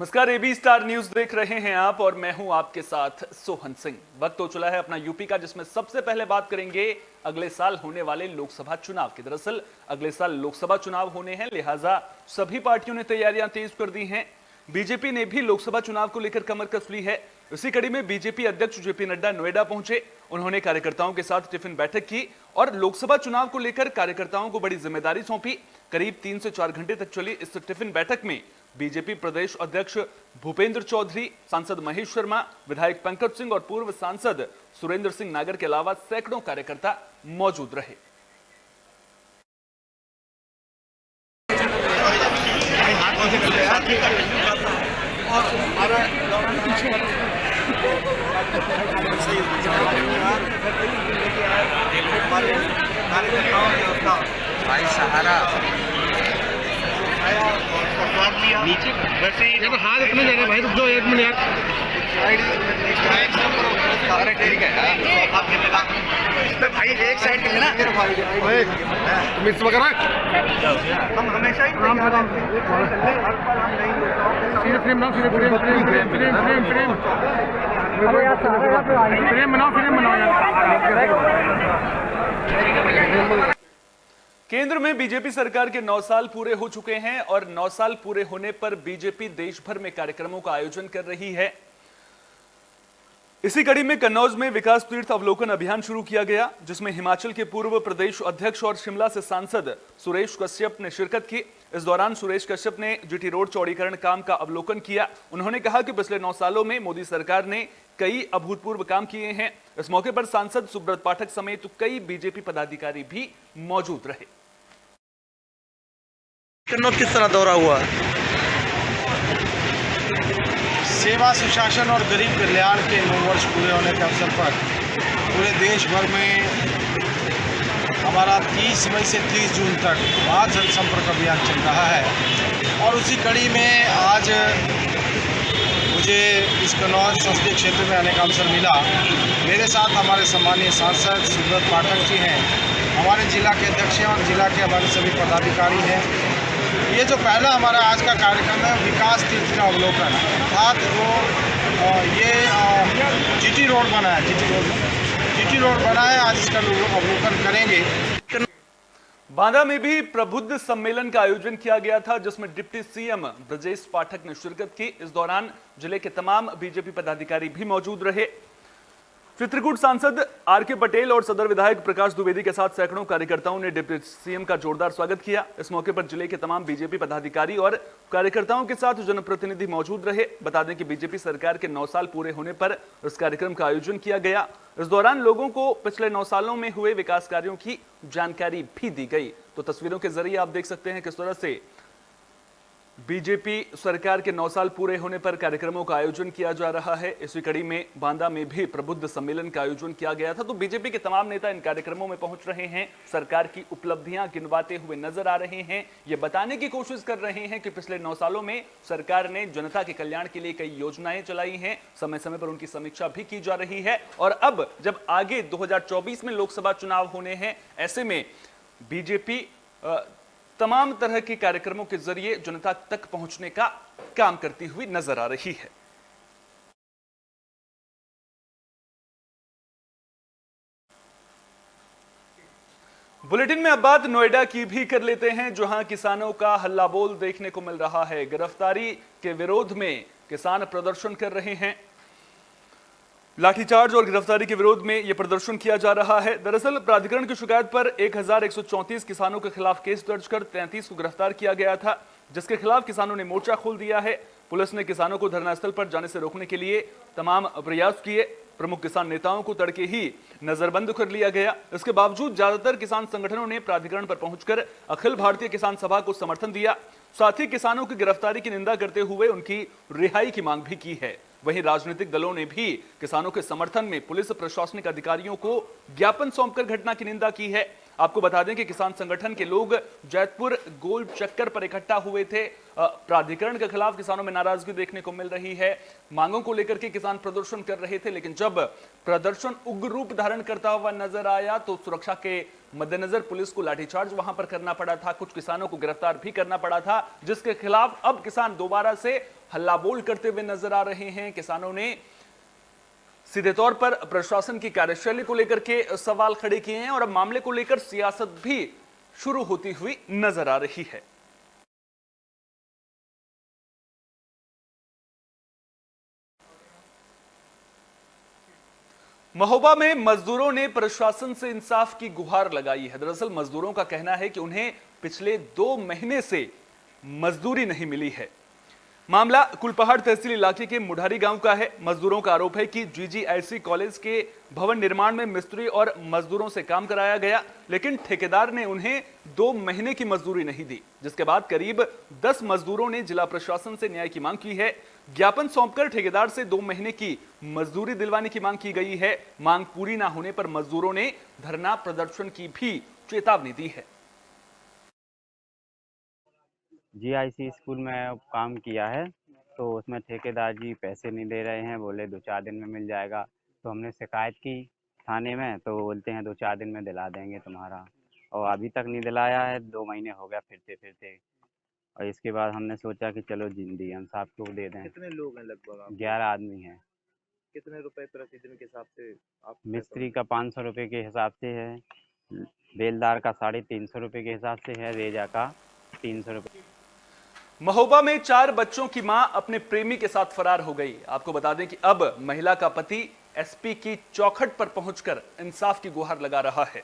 नमस्कार, AB star news देख रहे हैं आप और मैं हूं आपके साथ सोहन सिंह। वक्त हो चला है अपना यूपी का, जिसमें सबसे पहले बात करेंगे अगले साल होने वाले लोकसभा चुनाव की। दरअसल अगले साल लोकसभा चुनाव होने हैं, लिहाजा सभी पार्टियों ने तैयारियां तेज कर दी हैं। बीजेपी ने भी लोकसभा चुनाव को लेकर कमर कस ली है। इसी कड़ी में बीजेपी अध्यक्ष जेपी नड्डा नोएडा पहुंचे। उन्होंने कार्यकर्ताओं के साथ टिफिन बैठक की और लोकसभा चुनाव को लेकर कार्यकर्ताओं को बड़ी जिम्मेदारी सौंपी। करीब 3 से 4 घंटे तक चली इस टिफिन बैठक में बीजेपी प्रदेश अध्यक्ष भूपेंद्र चौधरी, सांसद महेश शर्मा, विधायक पंकज सिंह और पूर्व सांसद सुरेंद्र सिंह नागर के अलावा सैकड़ों कार्यकर्ता मौजूद रहे। भाई सहारा नीचे वैसे ही हाथ इतना जगह भाई, रुक जाओ 1 मिनट यार। अरे ठीक है भाई एक साइड के ना मिक्स वगैरह हम हमेशा ही सीधे फ्रेम बनाओ, सीधे फ्रेम बनाओ यार। केंद्र में बीजेपी सरकार के 9 साल पूरे हो चुके हैं और 9 साल पूरे होने पर बीजेपी देश भर में कार्यक्रमों का आयोजन कर रही है। इसी कड़ी में कन्नौज में विकास तीर्थ अवलोकन अभियान शुरू किया गया, जिसमें हिमाचल के पूर्व प्रदेश अध्यक्ष और शिमला से सांसद सुरेश कश्यप ने शिरकत की। इस दौरान सुरेश कश्यप ने जीटी रोड चौड़ीकरण काम का अवलोकन किया। उन्होंने कहा कि पिछले 9 सालों में मोदी सरकार ने कई अभूतपूर्व काम किए हैं। इस मौके पर सांसद सुब्रत पाठक समेत कई बीजेपी पदाधिकारी भी मौजूद रहे। कन्नौज किस तरह दौरा हुआ? सेवा, सुशासन और गरीब कल्याण के 9 वर्ष पूरे होने के अवसर पर पूरे देश भर में हमारा 30 मई से 30 जून तक जनसंपर्क अभियान चल रहा है। और उसी कड़ी में आज मुझे इस कन्नौज संसदीय क्षेत्र में आने का अवसर मिला। मेरे साथ हमारे सम्मानीय सांसद सुब्रत पाठक जी हैं, हमारे जिला के अध्यक्ष हैं और जिला के हमारे सभी पदाधिकारी हैं। ये जो पहला हमारा आज का कार्यक्रम है विकास तीर्थ का अवलोकन, अर्थात जो ये जीटी रोड बना है, जीटी रोड बना है, आज इसका अवलोकन करेंगे। बांदा में भी प्रबुद्ध सम्मेलन का आयोजन किया गया था, जिसमें डिप्टी सीएम ब्रजेश पाठक ने शिरकत की। इस दौरान जिले के तमाम बीजेपी पदाधिकारी भी मौजूद रहे। चित्रकूट सांसद आरके पटेल और सदर विधायक प्रकाश द्विवेदी के साथ सैकड़ों कार्यकर्ताओं ने डिप्टी सीएम का जोरदार स्वागत किया। इस मौके पर जिले के तमाम बीजेपी पदाधिकारी और कार्यकर्ताओं के साथ जनप्रतिनिधि मौजूद रहे। बता दें कि बीजेपी सरकार के 9 साल पूरे होने पर इस कार्यक्रम का आयोजन किया गया। इस दौरान लोगों को पिछले 9 सालों में हुए विकास कार्यों की जानकारी भी दी गई। तो तस्वीरों के जरिए आप देख सकते हैं किस तरह से बीजेपी सरकार के 9 साल पूरे होने पर कार्यक्रमों का आयोजन किया जा रहा है। इसी कड़ी में बांदा में भी प्रबुद्ध सम्मेलन का आयोजन किया गया था। तो बीजेपी के तमाम नेता इन कार्यक्रमों में पहुंच रहे हैं, सरकार की उपलब्धियां गिनवाते हुए नजर आ रहे हैं। ये बताने की कोशिश कर रहे हैं कि पिछले 9 सालों में सरकार ने जनता के कल्याण के लिए कई योजनाएं चलाई हैं, समय समय पर उनकी समीक्षा भी की जा रही है। और अब जब आगे 2024 में लोकसभा चुनाव होने हैं, ऐसे में बीजेपी तमाम तरह के कार्यक्रमों के जरिए जनता तक पहुंचने का काम करती हुई नजर आ रही है। बुलेटिन में अब बात नोएडा की भी कर लेते हैं, जहां किसानों का हल्ला बोल देखने को मिल रहा है। गिरफ्तारी के विरोध में किसान प्रदर्शन कर रहे हैं। लाठीचार्ज और गिरफ्तारी के विरोध में यह प्रदर्शन किया जा रहा है। दरअसल प्राधिकरण की शिकायत पर 1134 किसानों के खिलाफ केस दर्ज कर 33 को गिरफ्तार किया गया था, जिसके खिलाफ किसानों ने मोर्चा खोल दिया है। पुलिस ने किसानों को धरनास्थल पर जाने से रोकने के लिए तमाम प्रयास किए। प्रमुख किसान नेताओं को तड़के ही नजरबंद कर लिया गया। इसके बावजूद ज्यादातर किसान संगठनों ने प्राधिकरण पर पहुंचकर अखिल भारतीय किसान सभा को समर्थन दिया। साथ ही किसानों की गिरफ्तारी की निंदा करते हुए उनकी रिहाई की मांग भी की है। वहीं राजनीतिक दलों ने भी किसानों के समर्थन में पुलिस प्रशासनिक अधिकारियों को ज्ञापन सौंपकर घटना की निंदा की है। आपको बता दें कि किसान संगठन के लोग जैतपुर गोल चक्कर पर इकट्ठा हुए थे। प्राधिकरण के खिलाफ किसानों में नाराजगी देखने को मिल रही है। मांगों को लेकर के किसान प्रदर्शन कर रहे थे, लेकिन जब प्रदर्शन उग्र रूप धारण करता हुआ नजर आया तो सुरक्षा के मद्देनजर पुलिस को लाठीचार्ज वहां पर करना पड़ा था। कुछ किसानों को गिरफ्तार भी करना पड़ा था, जिसके खिलाफ अब किसान दोबारा से हल्ला बोल करते हुए नजर आ रहे हैं। किसानों ने सीधे तौर पर प्रशासन की कार्यशैली को लेकर के सवाल खड़े किए हैं और अब मामले को लेकर सियासत भी शुरू होती हुई नजर आ रही है। महोबा में मजदूरों ने प्रशासन से इंसाफ की गुहार लगाई है। दरअसल मजदूरों का कहना है कि उन्हें पिछले 2 महीने से मजदूरी नहीं मिली है। मामला कुलपहाड़ तहसील इलाके के मुढ़ारी गांव का है। मजदूरों का आरोप है कि GGIC कॉलेज के भवन निर्माण में मिस्त्री और मजदूरों से काम कराया गया, लेकिन ठेकेदार ने उन्हें 2 महीने की मजदूरी नहीं दी, जिसके बाद करीब 10 मजदूरों ने जिला प्रशासन से न्याय की मांग की है। ज्ञापन सौंपकर ठेकेदार से 2 महीने की मजदूरी दिलवाने की मांग की गई है। मांग पूरी न होने पर मजदूरों ने धरना प्रदर्शन की भी चेतावनी दी है। GIC स्कूल में काम किया है, तो उसमें ठेकेदार जी पैसे नहीं दे रहे हैं, बोले 2-4 दिन में मिल जाएगा। तो हमने शिकायत की थाने में, तो बोलते हैं 2-4 दिन में दिला देंगे तुम्हारा, और अभी तक नहीं दिलाया है। 2 महीने हो गया फिरते फिरते। और इसके बाद हमने सोचा कि चलो DM साहब को दे दें। कितने लोग हैं लगभग आप? 11 आदमी हैं। कितने रुपए प्रतिदिन के हिसाब से आप? मिस्त्री का 500 रुपये के हिसाब से है, बेलदार का 350 रुपये के हिसाब से है, रेजा का 300 रुपये। महोबा में 4 बच्चों की मां अपने प्रेमी के साथ फरार हो गई। आपको बता दें कि अब महिला का पति SP की चौखट पर पहुंचकर इंसाफ की गुहार लगा रहा है।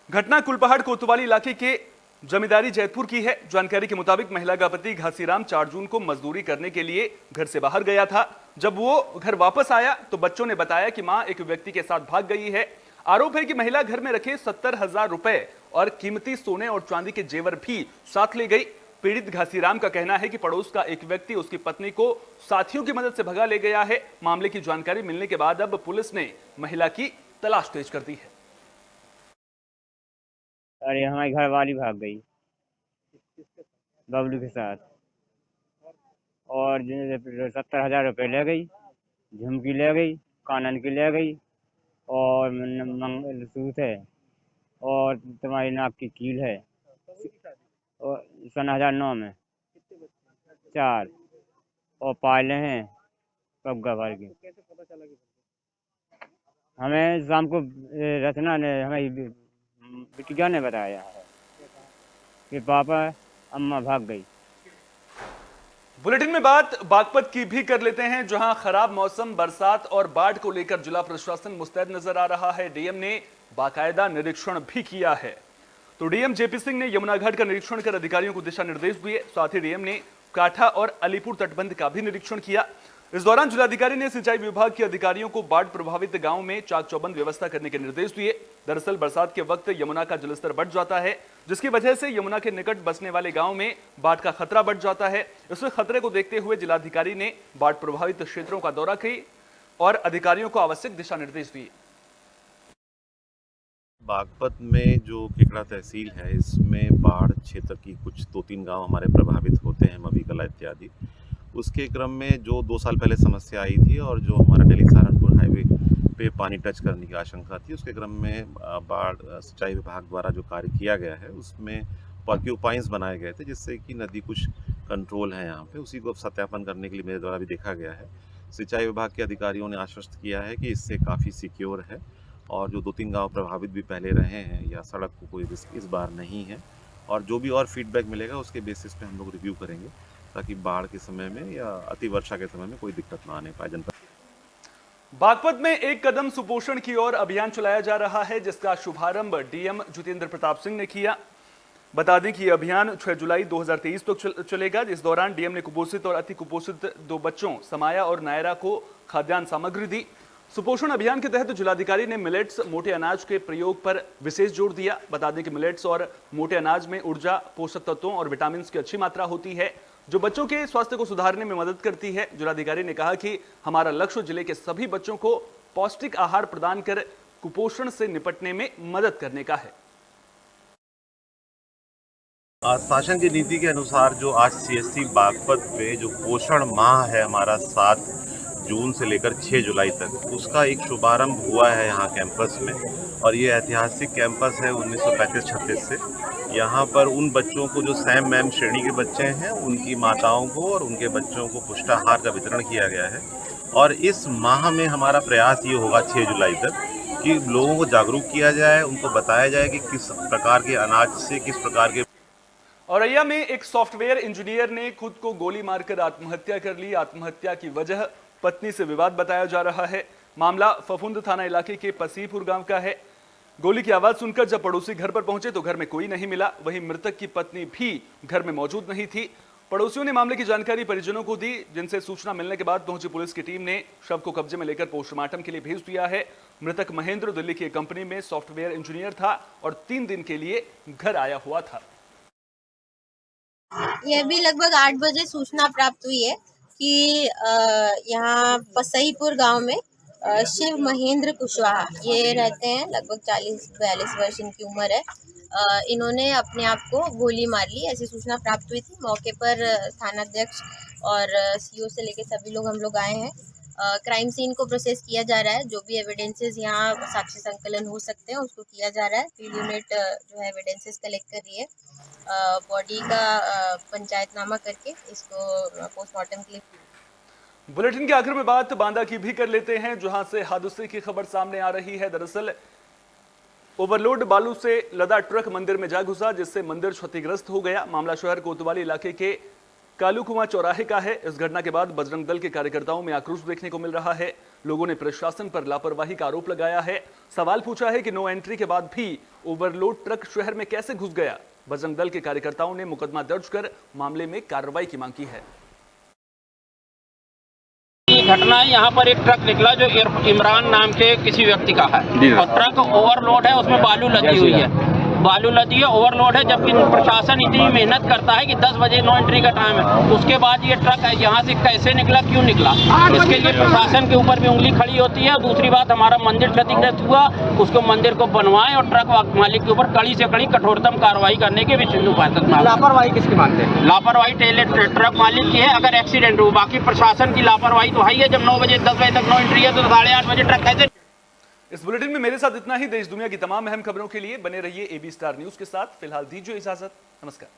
घटना कुलपहाड़ कोतवाली इलाके के जमींदारी जैतपुर की है। जानकारी के मुताबिक महिला का पति घासीराम 4 जून को मजदूरी करने के लिए घर से बाहर गया था। जब वो घर वापस आया तो बच्चों ने बताया कि मां एक व्यक्ति के साथ भाग गई है। आरोप है कि महिला घर में रखे 70,000 रुपए और कीमती सोने और चांदी के जेवर भी साथ ले गई। पीड़ित घासीराम का कहना है कि पड़ोस का एक व्यक्ति उसकी पत्नी को साथियों की मदद से भगा ले गया है। मामले की जानकारी मिलने के बाद अब पुलिस ने महिला की तलाश तेज कर दी है। अरे हमारी घर वाली भाग गई बबलू के साथ, और 70,000 रुपये ले गई, झुमकी ले गई, कानन की ले गई, और मंगलसूत्र है, और तुम्हारी नाक की कील है। और 2009 में 4, और पायले हैं पग्गा भर के। हमें शाम को रचना ने, हमारी बिटिया ने बताया है कि पापा अम्मा भाग गई। बुलेटिन में बात बागपत की भी कर लेते हैं, जहां खराब मौसम, बरसात और बाढ़ को लेकर जिला प्रशासन मुस्तैद नजर आ रहा है। DM ने बाकायदा निरीक्षण भी किया है। तो DM JP सिंह ने यमुना घाट का निरीक्षण कर अधिकारियों को दिशा निर्देश दिए। साथ ही DM ने काठा और अलीपुर तटबंध का भी निरीक्षण किया। इस दौरान जिलाधिकारी ने सिंचाई विभाग के अधिकारियों को बाढ़ प्रभावित गांव में चाक चौबंद व्यवस्था करने के निर्देश दिए। दरअसल बरसात के वक्त यमुना का जलस्तर बढ़ जाता है, जिसकी वजह से यमुना के निकट बसने वाले गांव में बाढ़ का खतरा बढ़ जाता है। इस खतरे को देखते हुए जिलाधिकारी ने बाढ़ प्रभावित क्षेत्रों का दौरा किया और अधिकारियों को आवश्यक दिशा निर्देश दिए। बागपत में जो केकड़ा तहसील है, इसमें बाढ़ क्षेत्र की कुछ 2-3 गांव हमारे प्रभावित होते हैं, मवीकला इत्यादि। उसके क्रम में जो 2 साल पहले समस्या आई थी और जो हमारा दिल्ली सहारनपुर हाईवे पे पानी टच करने की आशंका थी, उसके क्रम में बाढ़ सिंचाई विभाग द्वारा जो कार्य किया गया है उसमें पॉक्यूपाइंस बनाए गए थे, जिससे कि नदी कुछ कंट्रोल है यहाँ पे। उसी को सत्यापन करने के लिए मेरे द्वारा भी देखा गया है। सिंचाई विभाग के अधिकारियों ने आश्वस्त किया है कि इससे काफ़ी सिक्योर है और जो 2-3 गांव प्रभावित भी पहले रहे हैं या सड़क को कोई रिस्क इस बार नहीं है। और जो भी और फीडबैक मिलेगा उसके बेसिस पे हम लोग रिव्यू करेंगे, ताकि बाढ़ के समय में या अति वर्षा के समय में कोई दिक्कत ना आने पाए जनता। बागपत में एक कदम सुपोषण की ओर अभियान चलाया जा रहा है, जिसका शुभारंभ DM जितेंद्र प्रताप सिंह ने किया। बता दें कि यह अभियान 6 जुलाई 2023 तक चलेगा। इस दौरान DM ने कुपोषित और अति कुपोषित 2 बच्चों समाया और नायरा को खाद्यान्न सामग्री दी। सुपोषण अभियान के तहत जिलाधिकारी ने मिलेट्स, मोटे अनाज के प्रयोग पर विशेष जोर दिया। बता दें कि मिलेट्स और मोटे अनाज में ऊर्जा, पोषक तत्वों और विटामिन की अच्छी मात्रा होती है, जो बच्चों के स्वास्थ्य को सुधारने में मदद करती है। जिलाधिकारी ने कहा कि हमारा लक्ष्य जिले के सभी बच्चों को पौष्टिक आहार प्रदान कर कुपोषण से निपटने में मदद करने का है। शासन की नीति के अनुसार जो आज CSC बागपत पे जो पोषण माह है हमारा 7 जून से लेकर 6 जुलाई तक, उसका एक शुभारंभ हुआ है यहाँ कैंपस में। और ये ऐतिहासिक कैंपस है 1935-36 से। यहाँ पर उन बच्चों को जो सैम मैम श्रेणी के बच्चे हैं, उनकी माताओं को और उनके बच्चों को पुष्टाहार का वितरण किया गया है। और इस माह में हमारा प्रयास ये होगा 6 जुलाई तक कि लोगों को जागरूक किया जाए, उनको बताया जाए कि किस प्रकार के अनाज से किस प्रकार के। औरैया में एक सॉफ्टवेयर इंजीनियर ने खुद को गोली मारकर आत्महत्या कर ली। आत्महत्या की वजह पत्नी से विवाद बताया जा रहा है। मामला फफूंद थाना इलाके के पसीपुर गांव का है। गोली की आवाज सुनकर जब पड़ोसी घर पर पहुंचे तो घर में कोई नहीं मिला। वहीं मृतक की पत्नी भी घर में मौजूद नहीं थी। पड़ोसियों ने मामले की जानकारी परिजनों को दी, जिनसे सूचना मिलने के बाद पहुंची पुलिस की टीम ने शव को कब्जे में लेकर पोस्टमार्टम के लिए भेज दिया है। मृतक महेंद्र दिल्ली की एक कंपनी में सॉफ्टवेयर इंजीनियर था और 3 दिन के लिए घर आया हुआ था। यह भी लगभग 8 बजे सूचना प्राप्त हुई है कि यहाँ पसईपुर गांव में शिव महेंद्र कुशवाहा ये रहते हैं। लगभग 40-42 वर्ष इनकी उम्र है। इन्होंने अपने आप को गोली मार ली, ऐसी सूचना प्राप्त हुई थी। मौके पर थानाध्यक्ष और सीओ से लेकर सभी लोग हम लोग आए हैं। क्राइम सीन को प्रोसेस किया जा रहा है। जो भी एविडेंसेस यहाँ साक्ष्य संकलन हो सकते हैं उसको किया जा रहा है। फील्ड यूनिट जो है एविडेंसेस कलेक्ट कर रही है। बॉडी का पंचायतनामा करके इसको पोस्टमार्टम के लिए। बुलेटिन के आखिर में बात बांदा की भी कर लेते हैं, जहां से हादसे की खबर सामने आ रही है। दरअसल ओवरलोड बालू से लदा ट्रक मंदिर में जा घुसा, जिससे मंदिर क्षतिग्रस्त हो गया। मामला शहर कोतवाली इलाके के कालूकुआं चौराहे का है। इस घटना के बाद बजरंग दल के कार्यकर्ताओं में आक्रोश देखने को मिल रहा है। लोगों ने प्रशासन पर लापरवाही का आरोप लगाया है। सवाल पूछा है कि नो एंट्री के बाद भी ओवरलोड ट्रक शहर में कैसे घुस गया। बजरंग दल के कार्यकर्ताओं ने मुकदमा दर्ज कर मामले में कार्रवाई की मांग की है। घटना है, यहाँ पर एक ट्रक निकला जो इमरान नाम के किसी व्यक्ति का है और ट्रक ओवरलोड है, उसमें बालू लदी हुई है। बालू लदी है, ओवरलोड है, जबकि प्रशासन इतनी मेहनत करता है कि 10 बजे नो एंट्री का टाइम है। उसके बाद ये ट्रक यहाँ से कैसे निकला, क्यों निकला, इसके लिए प्रशासन के ऊपर भी उंगली खड़ी होती है। दूसरी बात, हमारा मंदिर क्षतिग्रस्त हुआ, उसको मंदिर को बनवाएं और ट्रक मालिक के ऊपर कड़ी से कड़ी कठोरतम कार्रवाई करने के विश्व हिंदू परिषद में। लापरवाही किसकी मानते हैं? लापरवाही ट्रक मालिक की है अगर एक्सीडेंट हो। बाकी प्रशासन की लापरवाही तो है ही है। जब 9 बजे 10 बजे तक नो एंट्री है तो 8:30 बजे ट्रक कैसे। इस बुलेटिन में मेरे साथ इतना ही। देश दुनिया की तमाम अहम खबरों के लिए बने रहिए AB स्टार न्यूज के साथ। फिलहाल दीजिए इजाजत। नमस्कार।